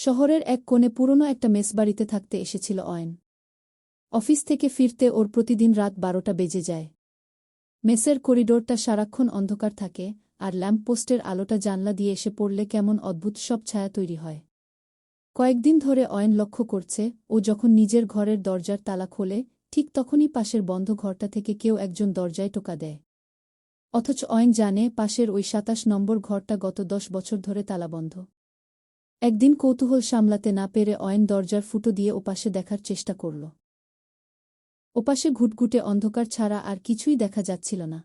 শহরের এক কোণে পুরনো একটা মেসবাড়িতে থাকতে এসেছিল অয়ন। অফিস থেকে ফিরতে ওর প্রতিদিন রাত 12টা বেজে যায়। মেসের করিডোরটা সারাক্ষণ অন্ধকার থাকে, আর ল্যাম্পপোস্টের আলোটা জানলা দিয়ে এসে পড়লে কেমন অদ্ভুত সব ছায়া তৈরি হয়। কয়েকদিন ধরে অয়ন লক্ষ্য করছে, ও যখন নিজের ঘরের দরজার তালা খোলে, ঠিক তখনই পাশের বন্ধ ঘরটা থেকে কেউ একজন দরজায় টোকা দেয়। অথচ অয়ন জানে পাশের ওই 27 নম্বর ঘরটা গত 10 বছর ধরে তালাবন্ধ। একদিন কৌতূহল সামলাতে না পেরে অয়ন দরজার ফুটো দিয়ে ওপাশে দেখার চেষ্টা করল। ওপাশে ঘুটঘুটে অন্ধকার ছাড়া আর কিছুই দেখা যাচ্ছিল না।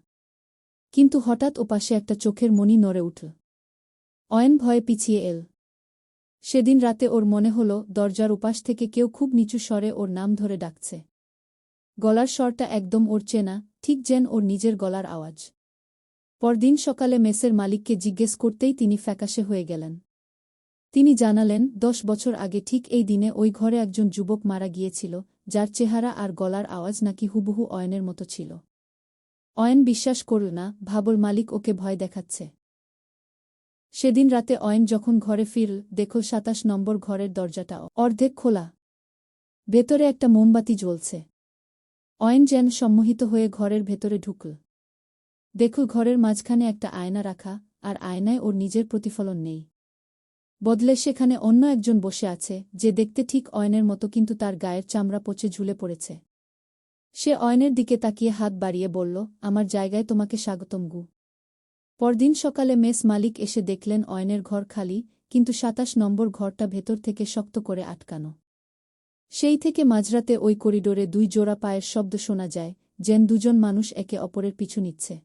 কিন্তু হঠাৎ ওপাশে একটা চোখের মণি নড়ে উঠল। অয়ন ভয়ে পিছিয়ে এল। সেদিন রাতে ওর মনে হল দরজার ওপাশ থেকে কেউ খুব নিচু স্বরে ওর নাম ধরে ডাকছে। গলার স্বরটা একদম ওর চেনা, ঠিক যেন ওর নিজের গলার আওয়াজ। পরদিন সকালে মেসের মালিককে জিজ্ঞেস করতেই তিনি ফ্যাকাশে হয়ে গেলেন। তিনি জানালেন 10 বছর আগে ঠিক এই দিনে ওই ঘরে একজন যুবক মারা গিয়েছিল, যার চেহারা আর গলার আওয়াজ নাকি হুবহু অয়নের মতো ছিল। অয়ন বিশ্বাস করল না, ভাবল মালিক ওকে ভয় দেখাচ্ছে। সেদিন রাতে অয়ন যখন ঘরে ফিরল, দেখল 27 নম্বর ঘরের দরজাটা অর্ধেক খোলা। ভেতরে একটা মোমবাতি জ্বলছে। অয়ন যেন সম্মোহিত হয়ে ঘরের ভেতরে ঢুকল। দেখল ঘরের মাঝখানে একটা আয়না রাখা, আর আয়নায় ওর নিজের প্রতিফলন নেই। বদলে সেখানে অন্য একজন বসে আছে, যে দেখতে ঠিক অয়নের মতো, কিন্তু তার গায়ের চামড়া পচে ঝুলে পড়েছে। সে অয়নের দিকে তাকিয়ে হাত বাড়িয়ে বলল, আমার জায়গায় তোমাকে স্বাগতম গু। পরদিন সকালে মেস মালিক এসে দেখলেন অয়নের ঘর খালি, কিন্তু 27 নম্বর ঘরটা ভেতর থেকে শক্ত করে আটকানো। সেই থেকে মাঝরাতে ওই করিডোরে 2 জোড়া পায়ের শব্দ শোনা যায়, যেন দুজন মানুষ একে অপরের পিছু নিচ্ছে।